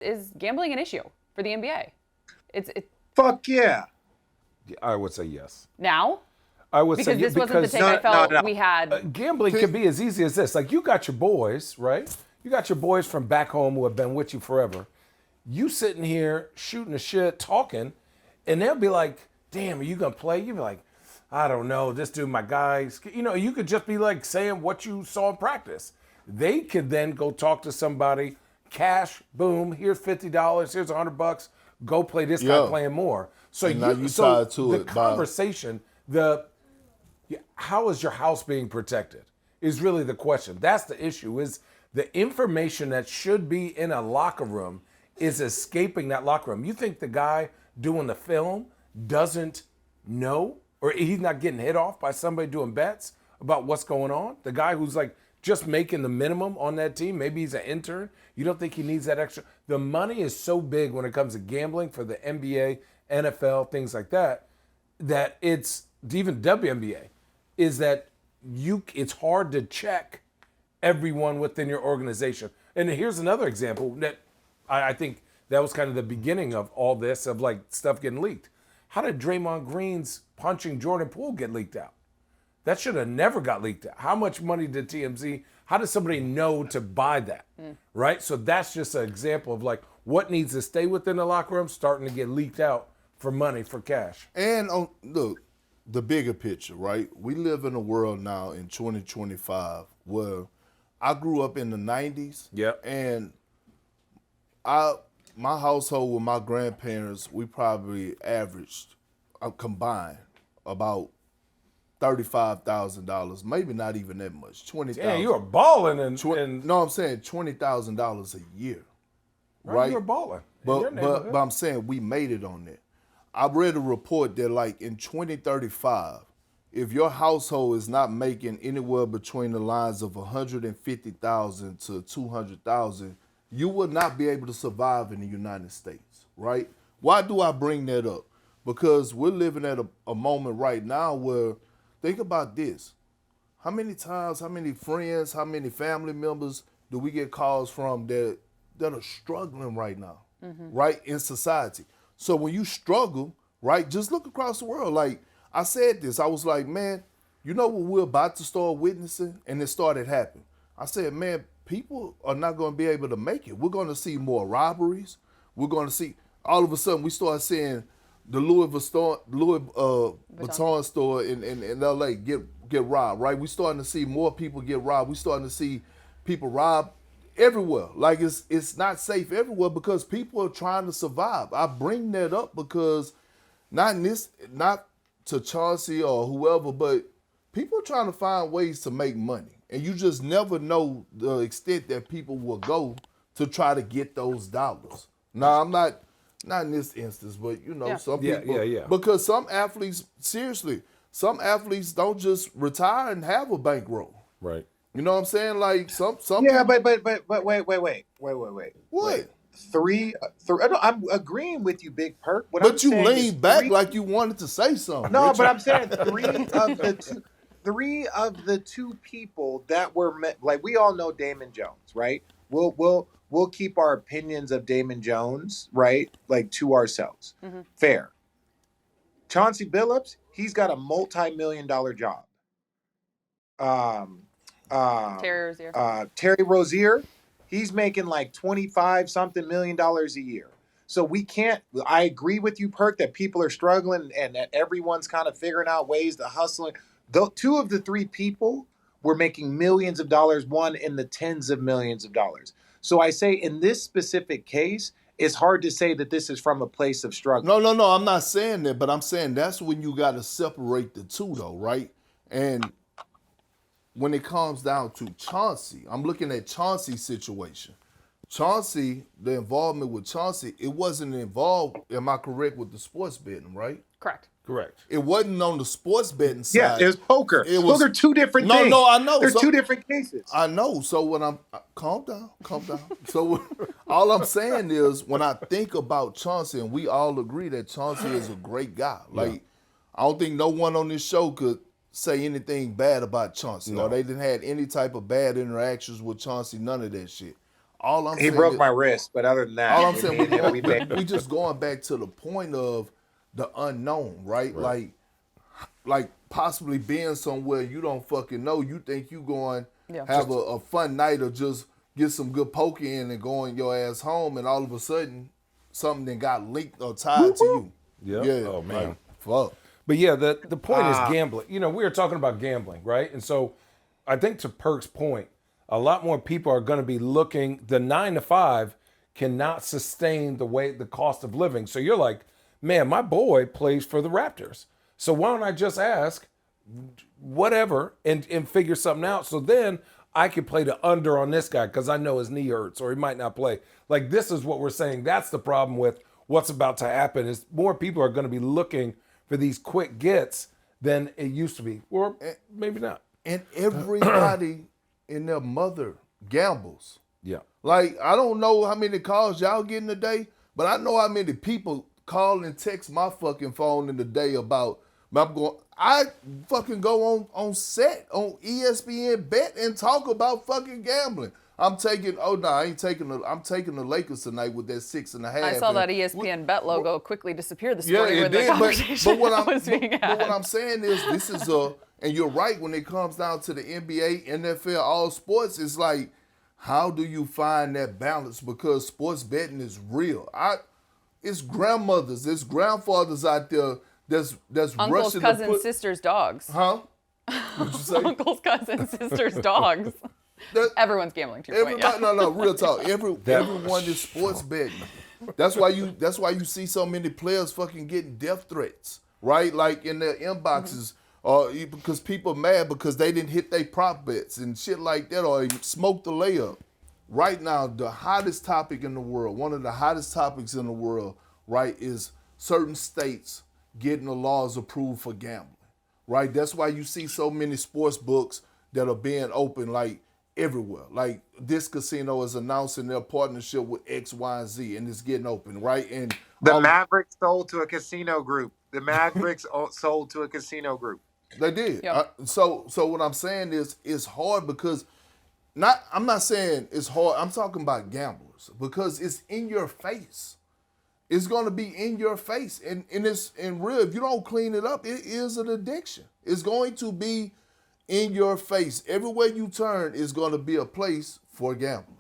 Is gambling an issue for the NBA? It's Fuck yeah. I would say yes. now I would say because this wasn't the take I felt we had. Gambling could be as easy as this. Like, you got your boys, right? You got your boys from back home who have been with you forever. You sitting here shooting the shit, talking, and they'll be like, damn, are you going to play? You'll be like, I don't know, this dude, my guys. You know, you could just be like saying what you saw in practice. They could then go talk to somebody, cash, boom, here's $50, here's $100, go play this guy playing more. So and now you so tied to the it conversation, how is your house being protected is really the question. That's the issue, is the information that should be in a locker room is escaping that locker room. You think the guy doing the film doesn't know, or he's not getting hit off by somebody doing bets about what's going on? The guy who's like just making the minimum on that team, maybe he's an intern. You don't think he needs that extra? The money is so big when it comes to gambling for the NBA, NFL, things like that, that it's even WNBA, is that it's hard to check everyone within your organization. And here's another example that I think that was kind of the beginning of all this, of like stuff getting leaked. How did Draymond Green's punching Jordan Poole get leaked out? That should have never got leaked out. How much money did TMZ, how does somebody know to buy that, right? So that's just an example of like what needs to stay within the locker room starting to get leaked out for money, for cash. And look, the bigger picture, right? We live in a world now in 2025 where I grew up in the 90s. Yep. And my household with my grandparents, we probably averaged combined about $35,000, maybe not even that much, $20,000. Yeah, you were balling No, I'm saying $20,000 a year, right? You were balling. But I'm saying we made it on that. I read a report that like in 2035, if your household is not making anywhere between the lines of 150,000 to 200,000, you will not be able to survive in the United States, right? Why do I bring that up? Because we're living at a moment right now where, think about this. How many times, how many friends, how many family members do we get calls from that are struggling right now, right, in society? So when you struggle, right, just look across the world. Like, I said this, I was like, man, you know what we're about to start witnessing? And it started happening. I said, man, people are not going to be able to make it. We're going to see more robberies. We're going to see, all of a sudden, we start seeing the Louis Vuitton store in LA get robbed, right? We're starting to see more people get robbed. We're starting to see people robbed everywhere. Like, it's not safe everywhere because people are trying to survive. I bring that up because not to Chauncey or whoever, but people are trying to find ways to make money. And you just never know the extent that people will go to try to get those dollars. Now, I'm not in this instance, but you know, some people, because some athletes, seriously, some athletes don't just retire and have a bankroll. Right. You know what I'm saying? Like some. Yeah, but wait. What? Three. I'm agreeing with you, Big Perk. But you leaned back like you wanted to say something. No, but I'm saying three of the two people that were like, we all know Damon Jones, right? We'll keep our opinions of Damon Jones, right, like to ourselves. Fair. Chauncey Billups, he's got a multi-million-dollar job. Terry Rozier, he's making like 25-something million dollars a year. So we can't, I agree with you, Perk, that people are struggling and that everyone's kind of figuring out ways to hustle. Two of the three people were making millions of dollars, one in the tens of millions of dollars. So I say in this specific case, it's hard to say that this is from a place of struggle. No, I'm not saying that, but I'm saying that's when you got to separate the two, though, right? And when it comes down to Chauncey, I'm looking at Chauncey's situation. Chauncey, the involvement with Chauncey, it wasn't involved, am I correct, with the sports betting, right? Correct. Correct. It wasn't on the sports betting side. Yeah, it was poker. Those are two different things. No, I know. They're two different cases. I know. So when I'm, calm down. So all I'm saying is when I think about Chauncey, and we all agree that Chauncey is a great guy. Like, I don't think no one on this show could say anything bad about Chauncey, or they didn't have any type of bad interactions with Chauncey, none of that shit. All I'm He saying broke is, my wrist, but other than that, all I'm saying, we we just going back to the point of the unknown, right? Like possibly being somewhere you don't fucking know. You think you going have a fun night or just get some good poker in and go on your ass home, and all of a sudden something that got linked or tied to you. Yep. Yeah. Oh man. Like, fuck. But yeah, the point is gambling. You know, we were talking about gambling, right? And so I think to Perk's point, a lot more people are going to be looking, the 9 to 5 cannot sustain the cost of living. So you're like, man, my boy plays for the Raptors. So why don't I just ask whatever and figure something out? So then I could play the under on this guy because I know his knee hurts or he might not play. Like, this is what we're saying. That's the problem with what's about to happen is more people are going to be looking for these quick gets than it used to be. Or maybe not. And everybody and their mother gambles. Yeah. Like, I don't know how many calls y'all get in a day, but I know how many people call and text my fucking phone in the day about, I fucking go on set on ESPN Bet and talk about fucking gambling. I'm taking the Lakers tonight with that 6.5. I saw that ESPN Bet logo quickly disappear this morning with the conversation but what I'm saying is this is and you're right when it comes down to the NBA, NFL, all sports, it's like, how do you find that balance? Because sports betting is real. It's grandmothers, it's grandfathers out there that's uncles, rushing cousins, to put, sisters, dogs. Huh? What'd you say? Uncles, cousins, sisters, dogs. Everyone's gambling to your point. Yeah. No, real talk. Everyone is sports betting. That's why you see so many players fucking getting death threats, right? Like in their inboxes, because people mad because they didn't hit their prop bets and shit like that, or smoked the layup. Right now, the hottest topic in the world, one of the hottest topics in the world, right, is certain states getting the laws approved for gambling, right? That's why you see so many sports books that are being open, like, everywhere. Like, this casino is announcing their partnership with X, Y, and Z, and it's getting open, right? And the Mavericks sold to a casino group. The Mavericks sold to a casino group. They did. Yep. So what I'm saying is it's hard because I'm not saying it's hard. I'm talking about gamblers because it's in your face. It's going to be in your face. And it's in real. If you don't clean it up, it is an addiction. It's going to be in your face. Everywhere you turn is going to be a place for gambling.